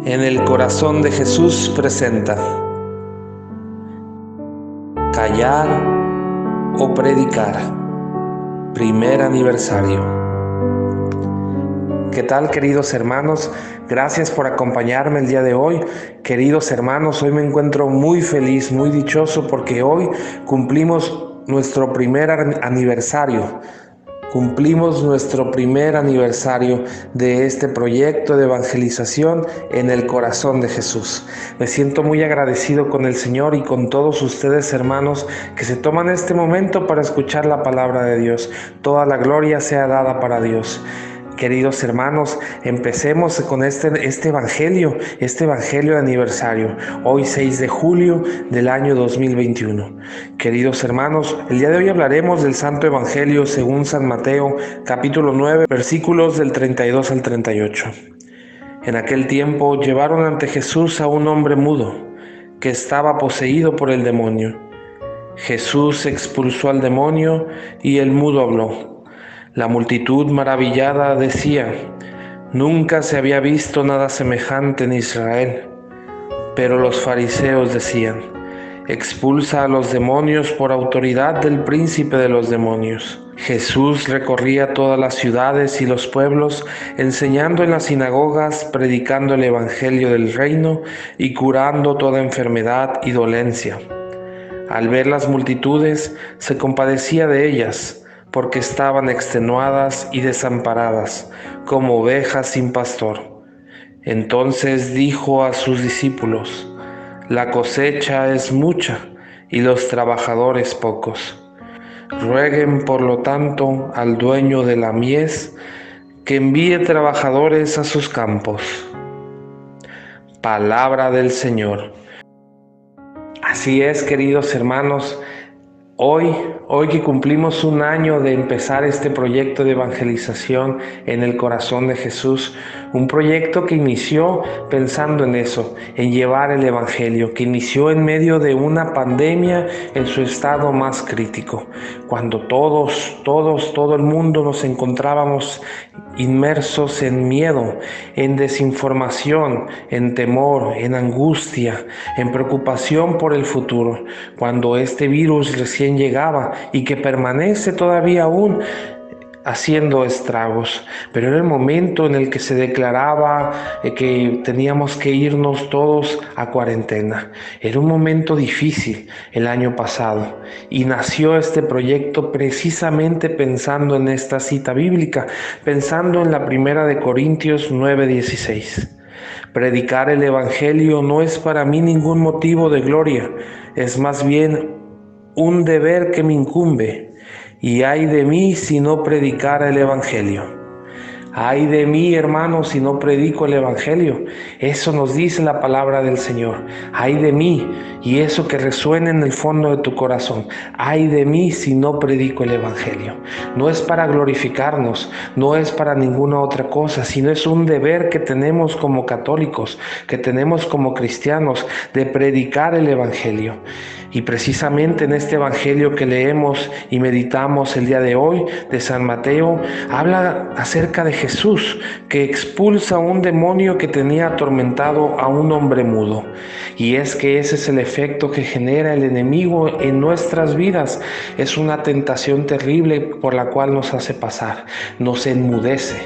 En el corazón de Jesús presenta callar o predicar. Primer aniversario. ¿Qué tal, queridos hermanos? Gracias por acompañarme el día de hoy. Queridos hermanos, hoy me encuentro muy feliz, muy dichoso porque hoy cumplimos nuestro primer aniversario. Cumplimos nuestro primer aniversario de este proyecto de evangelización en el corazón de Jesús. Me siento muy agradecido con el Señor y con todos ustedes, hermanos, que se toman este momento para escuchar la palabra de Dios. Toda la gloria sea dada para Dios. Queridos hermanos, empecemos con este evangelio de aniversario, hoy 6 de julio del año 2021. Queridos hermanos, el día de hoy hablaremos del Santo Evangelio según San Mateo, capítulo 9, versículos del 32 al 38. En aquel tiempo llevaron ante Jesús a un hombre mudo, que estaba poseído por el demonio. Jesús expulsó al demonio y el mudo habló. La multitud maravillada decía: nunca se había visto nada semejante en Israel. Pero los fariseos decían: expulsa a los demonios por autoridad del príncipe de los demonios. Jesús recorría todas las ciudades y los pueblos, enseñando en las sinagogas, predicando el evangelio del reino y curando toda enfermedad y dolencia. Al ver las multitudes, se compadecía de ellas, porque estaban extenuadas y desamparadas, como ovejas sin pastor. Entonces dijo a sus discípulos: la cosecha es mucha y los trabajadores pocos. Rueguen por lo tanto al dueño de la mies que envíe trabajadores a sus campos. Palabra del Señor. Así es, queridos hermanos. Hoy que cumplimos un año de empezar este proyecto de evangelización en el corazón de Jesús, un proyecto que inició pensando en eso, en llevar el evangelio, que inició en medio de una pandemia en su estado más crítico, cuando todo el mundo nos encontrábamos inmersos en miedo, en desinformación, en temor, en angustia, en preocupación por el futuro, cuando este virus recién llegaba y que permanece todavía aún haciendo estragos. Pero era el momento en el que se declaraba que teníamos que irnos todos a cuarentena. Era un momento difícil el año pasado y nació este proyecto precisamente pensando en esta cita bíblica, pensando en la primera de Corintios 9:16. Predicar el evangelio no es para mí ningún motivo de gloria, es más bien un deber que me incumbe. Y ay de mí si no predicara el evangelio. Ay de mí, hermanos, si no predico el evangelio. Eso nos dice la palabra del Señor. Ay de mí, y eso que resuene en el fondo de tu corazón. Ay de mí si no predico el evangelio. No es para glorificarnos, no es para ninguna otra cosa, sino es un deber que tenemos como católicos, que tenemos como cristianos, de predicar el evangelio. Y precisamente en este evangelio que leemos y meditamos el día de hoy de San Mateo, habla acerca de Jesús, que expulsa a un demonio que tenía atormentado a un hombre mudo. Y es que ese es el efecto que genera el enemigo en nuestras vidas. Es una tentación terrible por la cual nos hace pasar, nos enmudece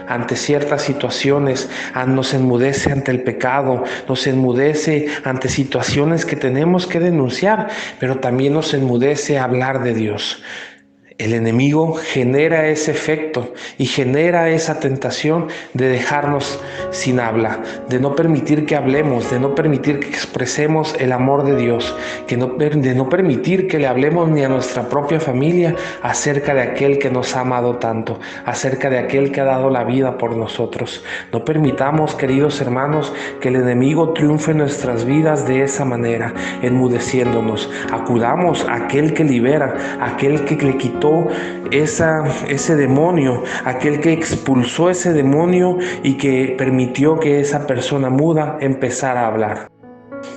ante ciertas situaciones, nos enmudece ante el pecado, nos enmudece ante situaciones que tenemos que denunciar, pero también nos enmudece a hablar de Dios. El enemigo genera ese efecto y genera esa tentación de dejarnos sin habla, de no permitir que hablemos, de no permitir que expresemos el amor de Dios, de no permitir que le hablemos ni a nuestra propia familia acerca de aquel que nos ha amado tanto, acerca de aquel que ha dado la vida por nosotros. No permitamos, queridos hermanos, que el enemigo triunfe en nuestras vidas de esa manera, enmudeciéndonos. Acudamos a aquel que libera, a aquel que le quitó ese demonio, aquel que expulsó ese demonio y que permitió que esa persona muda empezara a hablar.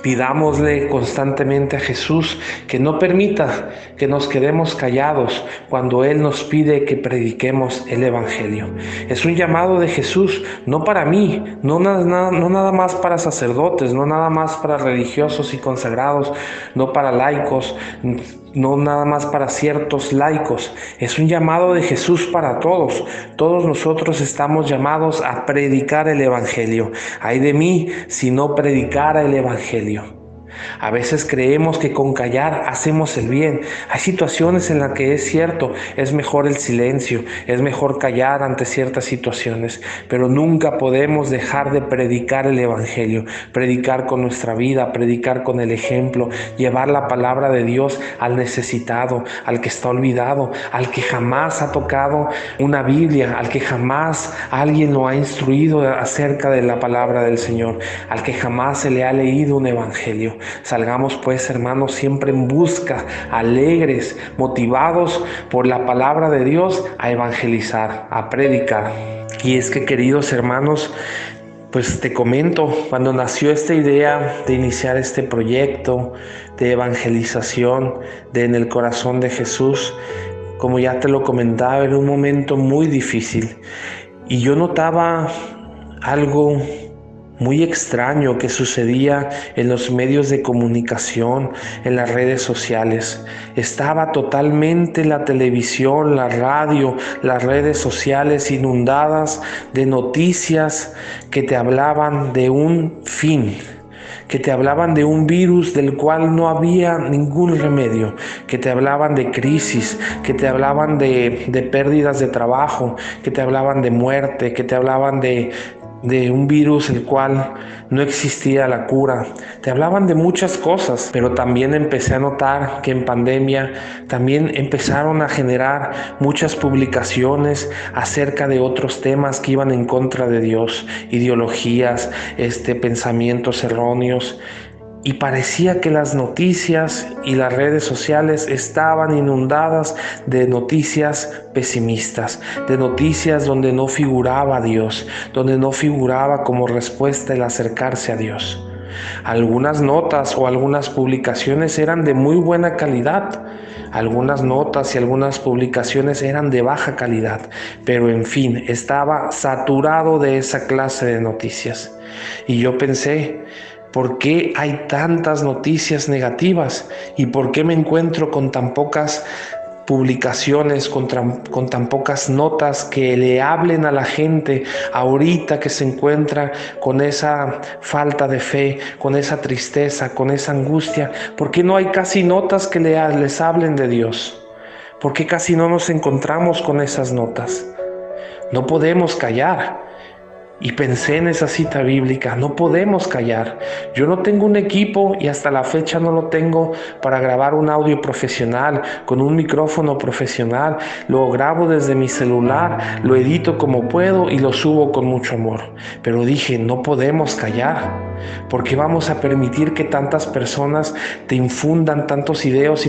Pidámosle constantemente a Jesús que no permita que nos quedemos callados cuando Él nos pide que prediquemos el Evangelio. Es un llamado de Jesús, no para mí, no nada más para sacerdotes, no nada más para religiosos y consagrados, no para laicos, no nada más para ciertos laicos. Es un llamado de Jesús para todos. Todos nosotros estamos llamados a predicar el Evangelio. Ay de mí si no predicara el Evangelio. A veces creemos que con callar hacemos el bien. Hay situaciones en las que es cierto, es mejor el silencio, es mejor callar ante ciertas situaciones, pero nunca podemos dejar de predicar el Evangelio, predicar con nuestra vida, predicar con el ejemplo, llevar la palabra de Dios al necesitado, al que está olvidado, al que jamás ha tocado una Biblia, al que jamás alguien lo ha instruido acerca de la palabra del Señor, al que jamás se le ha leído un Evangelio. Salgamos pues, hermanos, siempre en busca, alegres, motivados por la palabra de Dios, a evangelizar, a predicar. Y es que, queridos hermanos, pues te comento, cuando nació esta idea de iniciar este proyecto de evangelización en el corazón de Jesús, como ya te lo comentaba, era un momento muy difícil. Y yo notaba algo muy extraño que sucedía en los medios de comunicación, en las redes sociales. Estaba totalmente la televisión, la radio, las redes sociales inundadas de noticias que te hablaban de un fin, que te hablaban de un virus del cual no había ningún remedio, que te hablaban de crisis, que te hablaban de pérdidas de trabajo, que te hablaban de muerte, que te hablaban de un virus el cual no existía la cura. Te hablaban de muchas cosas, pero también empecé a notar que en pandemia también empezaron a generar muchas publicaciones acerca de otros temas que iban en contra de Dios, ideologías, pensamientos erróneos. Y parecía que las noticias y las redes sociales estaban inundadas de noticias pesimistas, de noticias donde no figuraba Dios, donde no figuraba como respuesta el acercarse a Dios. Algunas notas o algunas publicaciones eran de muy buena calidad, algunas notas y algunas publicaciones eran de baja calidad, pero en fin, estaba saturado de esa clase de noticias. Y yo pensé, ¿por qué hay tantas noticias negativas? ¿Y por qué me encuentro con tan pocas publicaciones, con tan pocas notas que le hablen a la gente ahorita que se encuentra con esa falta de fe, con esa tristeza, con esa angustia? ¿Por qué no hay casi notas que les hablen de Dios? ¿Por qué casi no nos encontramos con esas notas? No podemos callar. Y pensé en esa cita bíblica, no podemos callar. Yo no tengo un equipo y hasta la fecha no lo tengo para grabar un audio profesional, con un micrófono profesional. Lo grabo desde mi celular, lo edito como puedo y lo subo con mucho amor. Pero dije, no podemos callar. ¿Por qué vamos a permitir que tantas personas te infundan tantos ideas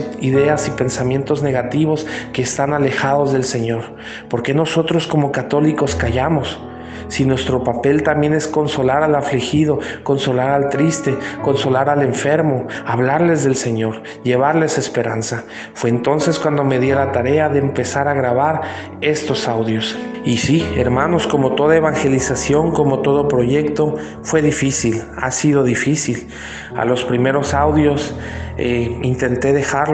y pensamientos negativos que están alejados del Señor? ¿Por qué nosotros como católicos callamos? Si nuestro papel también es consolar al afligido, consolar al triste, consolar al enfermo, hablarles del Señor, llevarles esperanza. Fue entonces cuando me di a la tarea de empezar a grabar estos audios. Y sí, hermanos, como toda evangelización, como todo proyecto, fue difícil, ha sido difícil. A los primeros audios intenté dejar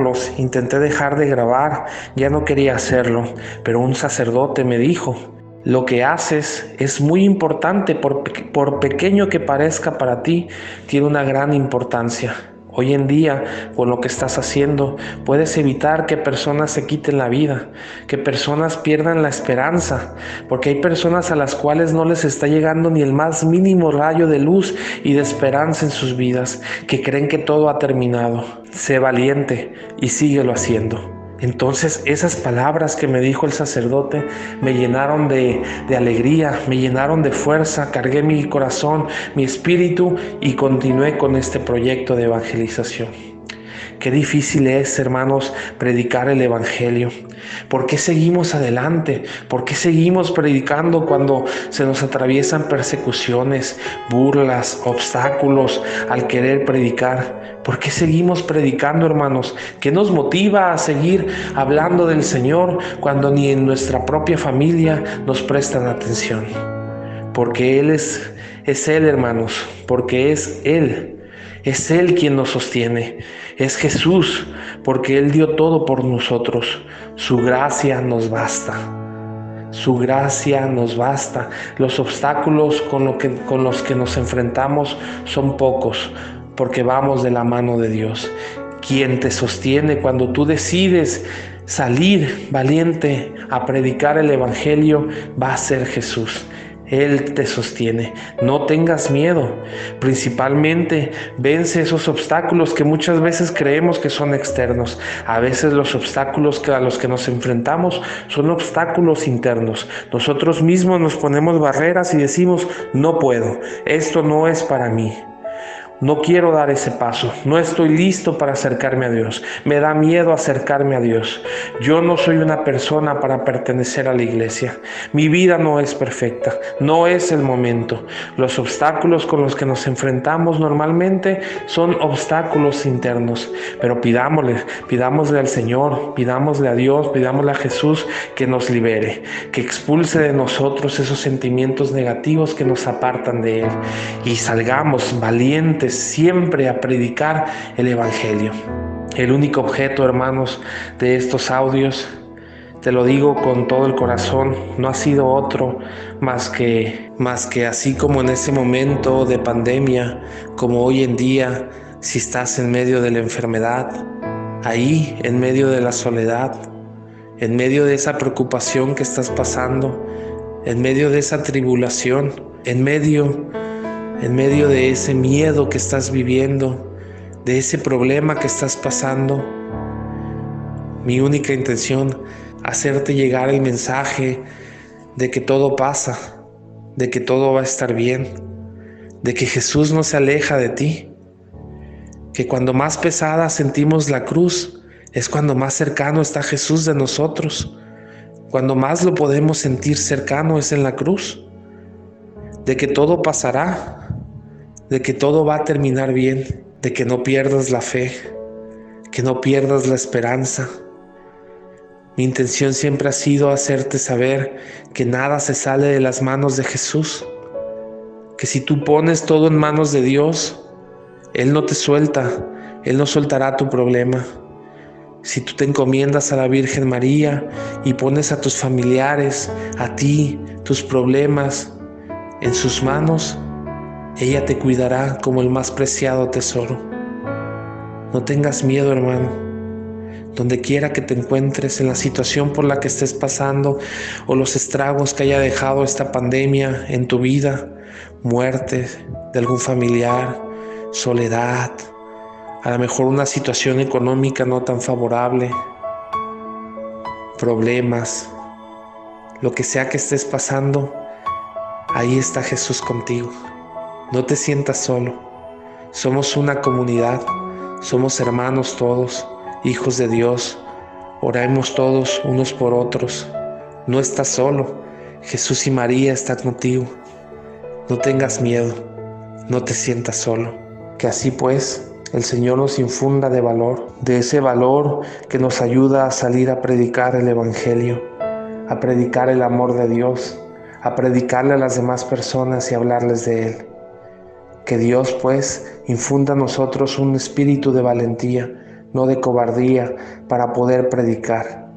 de grabar, ya no quería hacerlo, pero un sacerdote me dijo: lo que haces es muy importante, por pequeño que parezca para ti, tiene una gran importancia. Hoy en día, con lo que estás haciendo, puedes evitar que personas se quiten la vida, que personas pierdan la esperanza, porque hay personas a las cuales no les está llegando ni el más mínimo rayo de luz y de esperanza en sus vidas, que creen que todo ha terminado. Sé valiente y síguelo haciendo. Entonces esas palabras que me dijo el sacerdote me llenaron de alegría, me llenaron de fuerza, cargué mi corazón, mi espíritu y continué con este proyecto de evangelización. Qué difícil es, hermanos, predicar el Evangelio. ¿Por qué seguimos adelante? ¿Por qué seguimos predicando cuando se nos atraviesan persecuciones, burlas, obstáculos al querer predicar? ¿Por qué seguimos predicando, hermanos? ¿Qué nos motiva a seguir hablando del Señor cuando ni en nuestra propia familia nos prestan atención? Porque Él es Él, hermanos, porque es Él quien nos sostiene, es Jesús, porque Él dio todo por nosotros, su gracia nos basta, su gracia nos basta. Los obstáculos con los que nos enfrentamos son pocos, porque vamos de la mano de Dios, quien te sostiene cuando tú decides salir valiente a predicar el Evangelio. Va a ser Jesús. Él te sostiene. No tengas miedo. Principalmente vence esos obstáculos que muchas veces creemos que son externos. A veces los obstáculos a los que nos enfrentamos son obstáculos internos. Nosotros mismos nos ponemos barreras y decimos: no puedo, esto no es para mí. No quiero dar ese paso, no estoy listo para acercarme a Dios, me da miedo acercarme a Dios. Yo no soy una persona para pertenecer a la iglesia, mi vida no es perfecta, no es el momento. Los obstáculos con los que nos enfrentamos normalmente son obstáculos internos, pero pidámosle al Señor, pidámosle a Dios, pidámosle a Jesús que nos libere, que expulse de nosotros esos sentimientos negativos que nos apartan de Él y salgamos valientes siempre a predicar el Evangelio. El único objeto, hermanos, de estos audios, te lo digo con todo el corazón, no ha sido otro más que así como en ese momento de pandemia, como hoy en día, si estás en medio de la enfermedad, ahí en medio de la soledad, en medio de esa preocupación que estás pasando, en medio de esa tribulación, en medio de ese miedo que estás viviendo, de ese problema que estás pasando, mi única intención, hacerte llegar el mensaje de que todo pasa, de que todo va a estar bien, de que Jesús no se aleja de ti, que cuando más pesada sentimos la cruz, es cuando más cercano está Jesús de nosotros, cuando más lo podemos sentir cercano es en la cruz, de que todo pasará, de que todo va a terminar bien, de que no pierdas la fe, que no pierdas la esperanza. Mi intención siempre ha sido hacerte saber que nada se sale de las manos de Jesús, que si tú pones todo en manos de Dios, Él no te suelta, Él no soltará tu problema. Si tú te encomiendas a la Virgen María y pones a tus familiares, a ti, tus problemas en sus manos, ella te cuidará como el más preciado tesoro. No tengas miedo, hermano. Donde quiera que te encuentres, en la situación por la que estés pasando o los estragos que haya dejado esta pandemia en tu vida, muerte de algún familiar, soledad, a lo mejor una situación económica no tan favorable, problemas, lo que sea que estés pasando, ahí está Jesús contigo. No te sientas solo. Somos una comunidad, somos hermanos todos, hijos de Dios. Oremos todos unos por otros. No estás solo. Jesús y María están contigo. No tengas miedo, no te sientas solo. Que así pues el Señor nos infunda de valor, de ese valor que nos ayuda a salir a predicar el Evangelio, a predicar el amor de Dios, a predicarle a las demás personas y hablarles de Él. Que Dios pues infunda a nosotros un espíritu de valentía, no de cobardía, para poder predicar,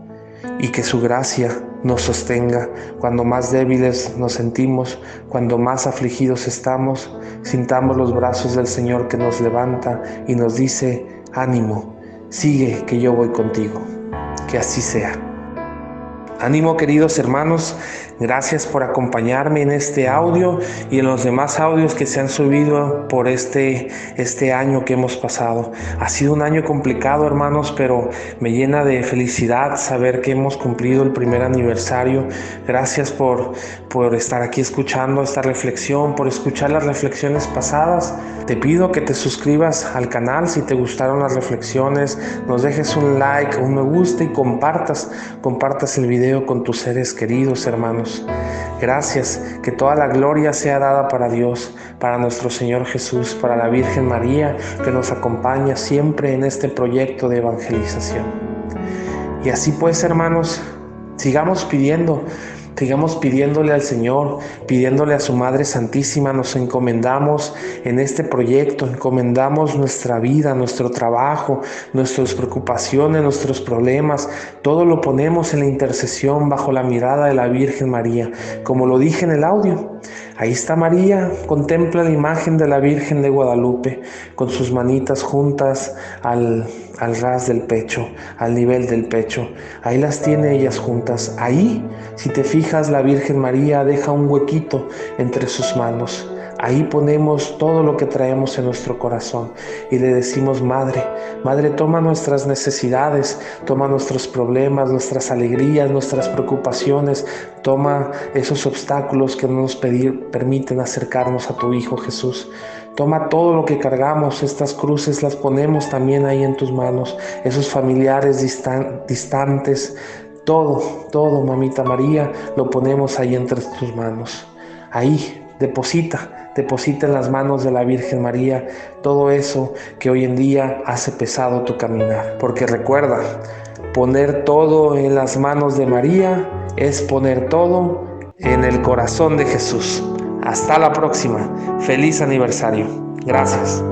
y que su gracia nos sostenga cuando más débiles nos sentimos, cuando más afligidos estamos, sintamos los brazos del Señor que nos levanta y nos dice: ánimo, sigue que yo voy contigo. Que así sea. Ánimo, queridos hermanos, gracias por acompañarme en este audio y en los demás audios que se han subido por este año que hemos pasado. Ha sido un año complicado, hermanos, pero me llena de felicidad saber que hemos cumplido el primer aniversario. Gracias por estar aquí escuchando esta reflexión, por escuchar las reflexiones pasadas. Te pido que te suscribas al canal si te gustaron las reflexiones, nos dejes un like, un me gusta y compartas el video con tus seres queridos, hermanos. Gracias, que toda la gloria sea dada para Dios, para nuestro Señor Jesús, para la Virgen María, que nos acompaña siempre en este proyecto de evangelización. Y así pues, hermanos, sigamos pidiéndole al Señor, pidiéndole a su Madre Santísima. Nos encomendamos en este proyecto, encomendamos nuestra vida, nuestro trabajo, nuestras preocupaciones, nuestros problemas, todo lo ponemos en la intercesión bajo la mirada de la Virgen María. Como lo dije en el audio, ahí está María, contempla la imagen de la Virgen de Guadalupe con sus manitas juntas al ras del pecho, al nivel del pecho. Ahí las tiene ellas juntas. Ahí, si te fijas, la Virgen María deja un huequito entre sus manos. Ahí ponemos todo lo que traemos en nuestro corazón y le decimos: Madre, toma nuestras necesidades, toma nuestros problemas, nuestras alegrías, nuestras preocupaciones, toma esos obstáculos que no nos permiten acercarnos a tu Hijo Jesús. Toma todo lo que cargamos, estas cruces las ponemos también ahí en tus manos, esos familiares distantes, todo, mamita María, lo ponemos ahí entre tus manos. Ahí, deposita en las manos de la Virgen María todo eso que hoy en día hace pesado tu caminar. Porque recuerda, poner todo en las manos de María es poner todo en el corazón de Jesús. Hasta la próxima. Feliz aniversario. Gracias.